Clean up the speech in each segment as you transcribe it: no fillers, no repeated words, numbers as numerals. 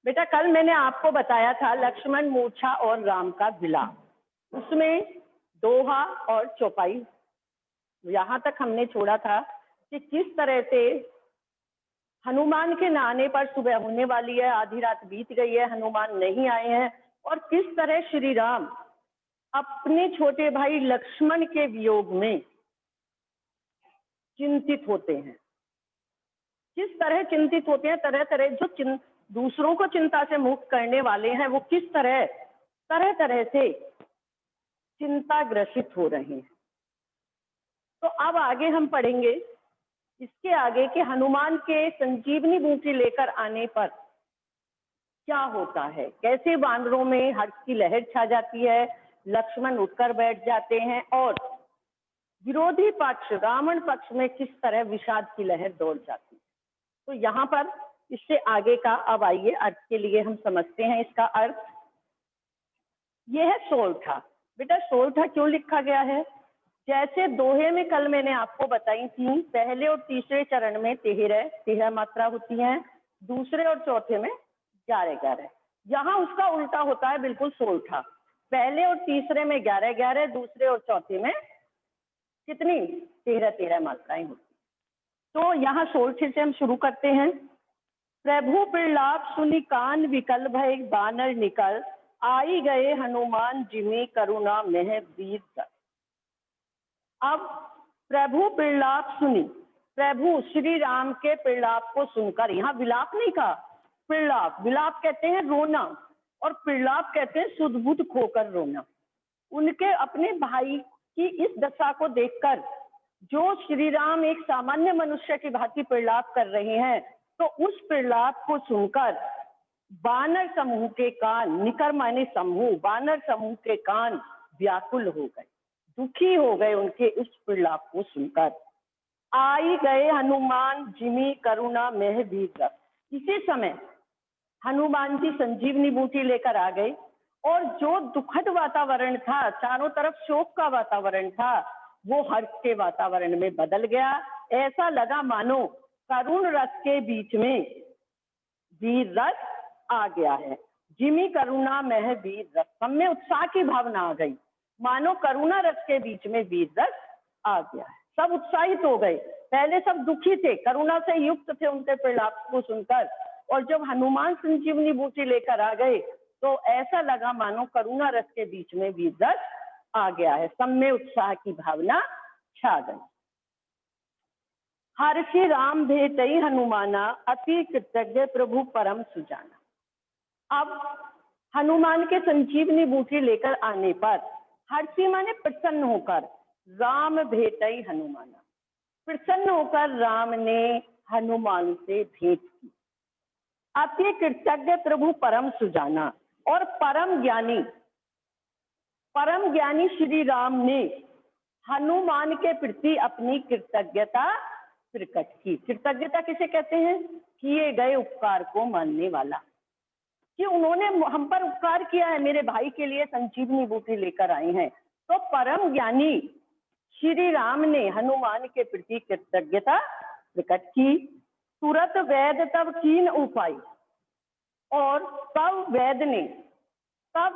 बेटा कल मैंने आपको बताया था लक्ष्मण मूर्छा और राम का विलाप, उसमें दोहा और चौपाई यहाँ तक हमने छोड़ा था कि किस तरह से हनुमान के न आने पर सुबह होने वाली है, आधी रात बीत गई है, हनुमान नहीं आए हैं और किस तरह श्री राम अपने छोटे भाई लक्ष्मण के वियोग में चिंतित होते हैं। किस तरह चिंतित होते हैं, तरह तरह जो दूसरों को चिंता से मुक्त करने वाले हैं वो किस तरह तरह तरह से चिंता ग्रसित हो रहे हैं। तो अब आगे हम पढ़ेंगे इसके आगे कि हनुमान के संजीवनी बूटी लेकर आने पर क्या होता है, कैसे वानरों में हर्ष की लहर छा जाती है, लक्ष्मण उठकर बैठ जाते हैं और विरोधी पक्ष रावण पक्ष में किस तरह विषाद की लहर दौड़ जाती है। तो यहाँ पर इससे आगे का अब आइए अर्थ के लिए हम समझते हैं। इसका अर्थ यह है सोरठा। बेटा सोरठा क्यों लिखा गया है? जैसे दोहे में कल मैंने आपको बताई थी, पहले और तीसरे चरण में 13 मात्रा होती है, दूसरे और चौथे में 11। यहाँ उसका उल्टा होता है, बिल्कुल सोरठा। पहले और तीसरे में 11, दूसरे और चौथे में कितनी 13 मात्राएं होती। तो यहाँ सोरठे से हम शुरू करते हैं। प्रभु प्रलाप सुनि कान विकल भय, बानर निकल आई गए हनुमान जिमि करुणा मह वीर। अब प्रभु प्रलाप सुनी, प्रभु श्री राम के प्रलाप को सुनकर, यहाँ विलाप नहीं कहा, प्रलाप। विलाप कहते हैं रोना और प्रलाप कहते हैं सुध बुध खोकर रोना। उनके अपने भाई की इस दशा को देखकर जो श्री राम एक सामान्य मनुष्य की भांति प्रलाप कर रहे हैं, तो उस प्रलाप को सुनकर बानर समूह के कान, निकर माने समूह, बानर समूह के कान व्याकुल हो गए, दुखी हो गए उनके इस प्रलाप को सुनकर। आई गए हनुमान जिमि करुणा मह वीर। इसी समय हनुमान जी संजीवनी बूटी लेकर आ गए और जो दुखद वातावरण था, चारों तरफ शोक का वातावरण था, वो हर्ष के वातावरण में बदल गया। ऐसा लगा मानो करुण रस के बीच में वीर रस आ गया है। जिमि करुणा मह वीर रस, सब में उत्साह की भावना आ गई, मानो करुणा रस के बीच में वीर रस आ गया है। सब उत्साहित हो गए। पहले सब दुखी थे, करुणा से युक्त थे उनके प्रलाप को सुनकर, और जब हनुमान संजीवनी बूटी लेकर आ गए तो ऐसा लगा मानो करुणा रस के बीच में वीर रस आ गया है। सब में उत्साह की भावना छा गई। हर्षि राम भेटई हनुमाना, अति कृतज्ञ प्रभु परम सुजाना। अब हनुमान के संजीवनी बूटी लेकर आने पर हर्षि माने प्रसन्न होकर, राम भेटई हनुमाना, प्रसन्न होकर राम ने हनुमान से भेंट की। अति कृतज्ञ प्रभु परम सुजाना, और परम ज्ञानी श्री राम ने हनुमान के प्रति अपनी कृतज्ञता प्रकट की। कृतज्ञता किसे कहते हैं? किए गए उपकार को मानने वाला, कि उन्होंने हम पर उपकार किया है, मेरे भाई के लिए संजीवनी बूटी लेकर आए हैं। तो परम ज्ञानी श्री राम ने हनुमान के प्रति कृतज्ञता प्रकट की। तुरंत वैद तब कीन उपाय, और तब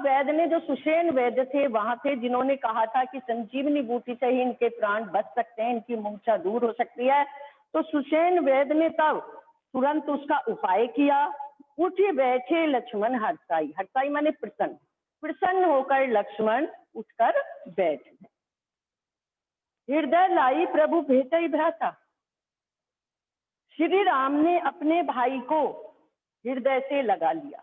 वैद ने जो सुषेण वैद्य थे वहां थे, जिन्होंने कहा था कि संजीवनी बूटी से ही इनके प्राण बच सकते हैं, इनकी मूर्छा दूर हो सकती है, तो सुषेण वैद्य ने तब तुरंत उसका उपाय किया। उठे बैठे लक्ष्मण हर्षाई, हर्षाई माने प्रसन्न, प्रसन्न होकर लक्ष्मण उठकर बैठ गए। हृदय लाई प्रभु भेटई भ्राता, श्री राम ने अपने भाई को हृदय से लगा लिया।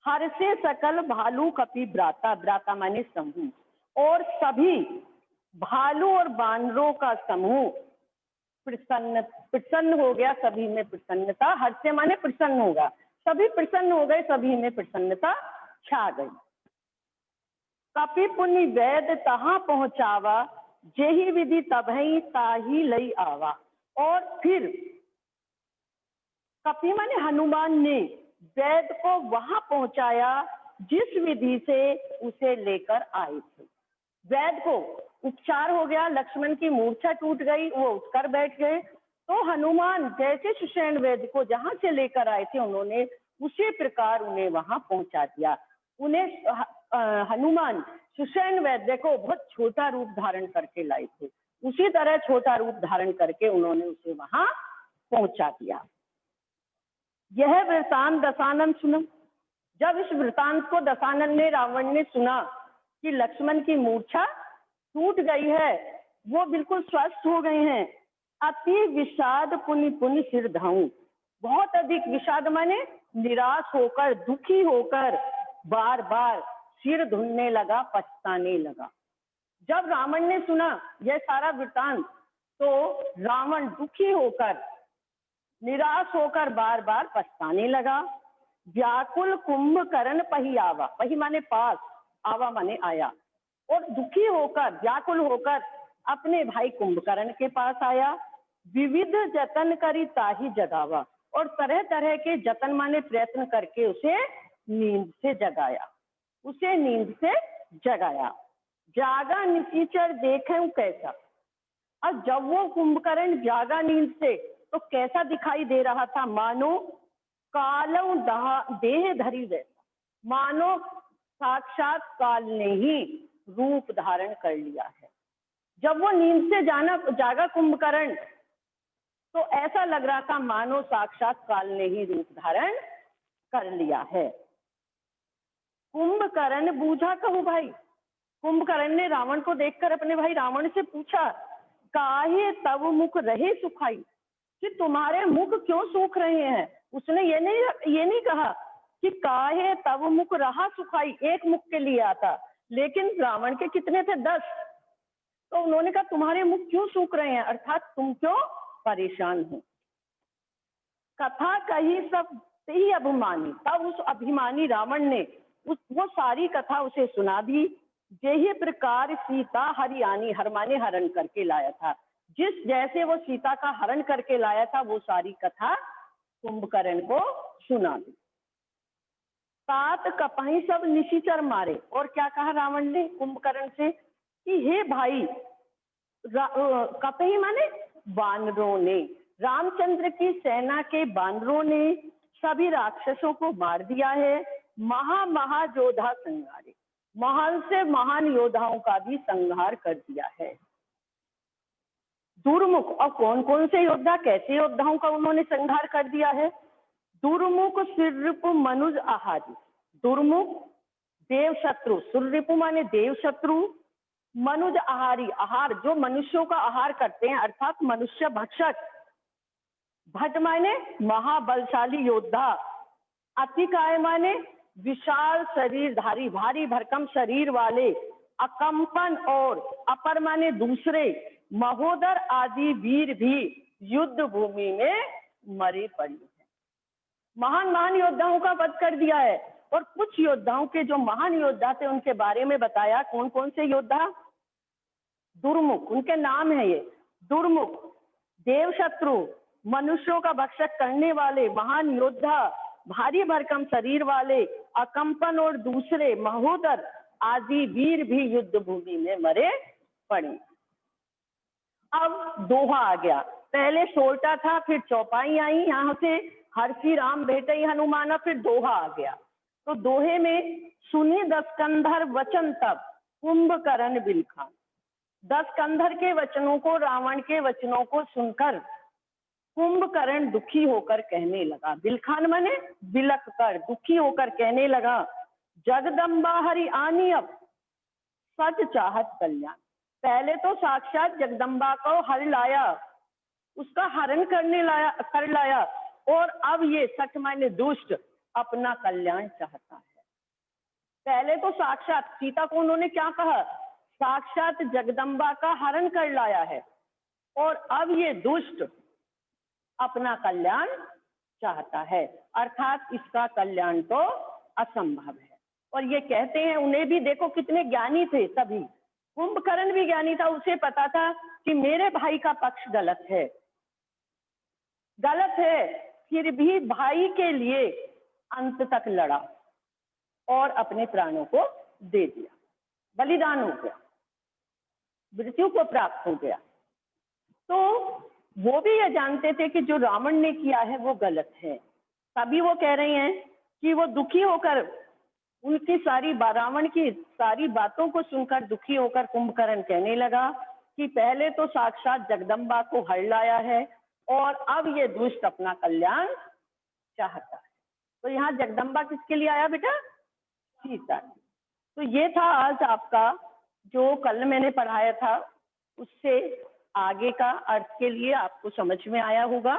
हर से सकल भालू कपि ब्राता, ब्राता माने समूह, और सभी भालू और बानरों का समूह प्रसन्न हो गया, सभी में प्रसन्नता। हर से माने प्रसन्न होगा, सभी प्रसन्न हो गए, सभी में प्रसन्नता छा गई। कपि पुनि वैद तहां पहुंचावा, जेहि विधि तबहि ताहि लई आवा। और फिर कपि माने हनुमान ने वैद को वहां पहुंचाया जिस विधि से उसे लेकर आए थे। वैद को उपचार हो गया, लक्ष्मण की मूर्छा टूट गई, वो उठकर बैठ गए। तो हनुमान जैसे सुषेण वैद्य को जहां से लेकर आए थे उन्होंने उसी प्रकार उन्हें वहां पहुंचा दिया। उन्हें हनुमान सुषेण वैद्य को बहुत छोटा रूप धारण करके लाए थे, उसी तरह छोटा रूप धारण करके उन्होंने उसे वहां पहुंचा दिया। यह वृतांत दशानन सुना। जब इस वृतांत को दशानन ने रावण ने सुना कि लक्ष्मण की मूर्छा टूट गई है, वो बिल्कुल स्वस्थ हो गए हैं, अति विषाद पुनि पुनि सिर धाऊं। बहुत अधिक विषाद माने निराश होकर, दुखी होकर बार बार सिर धुनने लगा, पछताने लगा। जब रावण ने सुना यह सारा वृतांत तो रावण दुखी होकर, निराश होकर बार बार पछताने लगा। व्याकुल कुंभकर्ण पही आवा, पही माने पास, आवा माने आया, और दुखी होकर, व्याकुल होकर अपने भाई कुंभकर्ण के पास आया। विविध जतन करी ताही जगावा, और तरह तरह के जतन माने प्रयत्न करके उसे नींद से जगाया, उसे नींद से जगाया। जागा निशिचर देखे कैसा। और जब वो कुंभकर्ण जागा नींद से तो कैसा दिखाई दे रहा था, मानो कालौ देह धरी जैसा, मानो साक्षात काल ने ही रूप धारण कर लिया है। जब वो नींद से जागा कुंभकर्ण तो ऐसा लग रहा था मानो साक्षात काल ने ही रूप धारण कर लिया है। कुंभकर्ण बूझा कहूँ भाई, कुंभकर्ण ने रावण को देखकर अपने भाई रावण से पूछा, काहे तब मुख रहे सुखाई, कि तुम्हारे मुख क्यों सूख रहे हैं। उसने ये नहीं कहा कि काहे तब मुख रहा सुखाई, एक मुख के लिए आता, लेकिन रावण के कितने थे, 10। तो उन्होंने कहा तुम्हारे मुख क्यों सूख रहे हैं, अर्थात तुम क्यों परेशान हो। कथा कही सब ही अभिमानी, तब उस अभिमानी रावण ने वो सारी कथा उसे सुना दी। यही प्रकार सीता हरियाणी, हर माने हरण करके लाया था, जिस जैसे वो सीता का हरण करके लाया था वो सारी कथा कुंभकर्ण को सुना दी। तात कपही सब निशिचर मारे, और क्या कहा रावण ने कुंभकर्ण से कि हे भाई, कपही माने बानरों ने, रामचंद्र की सेना के बानरों ने सभी राक्षसों को मार दिया है। महायोद्धा संहारे, महान से महान योद्धाओं का भी संहार कर दिया है। दुर्मुख, और कौन कौन से योद्धा, कैसे योद्धाओं का उन्होंने संहार कर दिया है। दुर्मुख सुररिपु मनुज आहारी, दुर्मुख देव शत्रु, सुररिपु माने देव शत्रु, मनुज आहारी, आहार जो मनुष्यों का आहार करते हैं, अर्थात मनुष्य भक्षक। भट माने महाबलशाली योद्धा, अतिकाय माने विशाल शरीरधारी, भारी भरकम शरीर वाले, अकंपन और अपर माने दूसरे, महोदर आदि वीर भी युद्ध भूमि में मरे पड़े हैं। महान महान योद्धाओं का वध कर दिया है। और कुछ योद्धाओं के जो महान योद्धा थे उनके बारे में बताया, कौन कौन से योद्धा। दुर्मुख, उनके नाम है ये, दुर्मुख, देवशत्रु, मनुष्यों का भक्षक करने वाले महान योद्धा, भारी भरकम शरीर वाले, अकंपन और दूसरे, महोदर आदि वीर भी युद्ध भूमि में मरे पड़े। अब दोहा आ गया, पहले सोल्टा था, फिर चौपाई आई, यहाँ से हर्षी राम भेटे हनुमाना, फिर दोहा आ गया। तो दोहे में सुनी 10 कंधर वचन तब कुंभकर्ण बिलखान। 10 कंधर के वचनों को, रावण के वचनों को सुनकर कुंभकर्ण दुखी होकर कहने लगा, बिलखान माने बिलक कर, दुखी होकर कहने लगा, जगदम्बा हरि आनी अब सच चाहत कल्याण। पहले तो साक्षात जगदम्बा को हर लाया, उसका हरण कर लाया, और अब ये सच माने दुष्ट अपना कल्याण चाहता है। पहले तो साक्षात सीता को उन्होंने क्या कहा, साक्षात जगदम्बा का हरण कर लाया है, और अब ये दुष्ट अपना कल्याण चाहता है, अर्थात इसका कल्याण तो असंभव है। और ये कहते हैं, उन्हें भी देखो कितने ज्ञानी थे सभी, कुंभकर्ण भी ज्ञानी था, उसे पता था कि मेरे भाई का पक्ष गलत है, फिर भी भाई के लिए अंत तक लड़ा और अपने प्राणों को दे दिया, बलिदान हो गया, मृत्यु को प्राप्त हो गया। तो वो भी ये जानते थे कि जो रावण ने किया है वो गलत है। तभी वो कह रही हैं कि वो दुखी होकर उनकी रावण की सारी बातों को सुनकर दुखी होकर कुंभकर्ण कहने लगा कि पहले तो साक्षात जगदम्बा को हर लाया है और अब ये दुष्ट अपना कल्याण चाहता है। तो यहाँ जगदम्बा किसके लिए आया बेटा? सीता। तो ये था आज आपका जो कल मैंने पढ़ाया था, उससे आगे का अर्थ के लिए आपको समझ में आया होगा।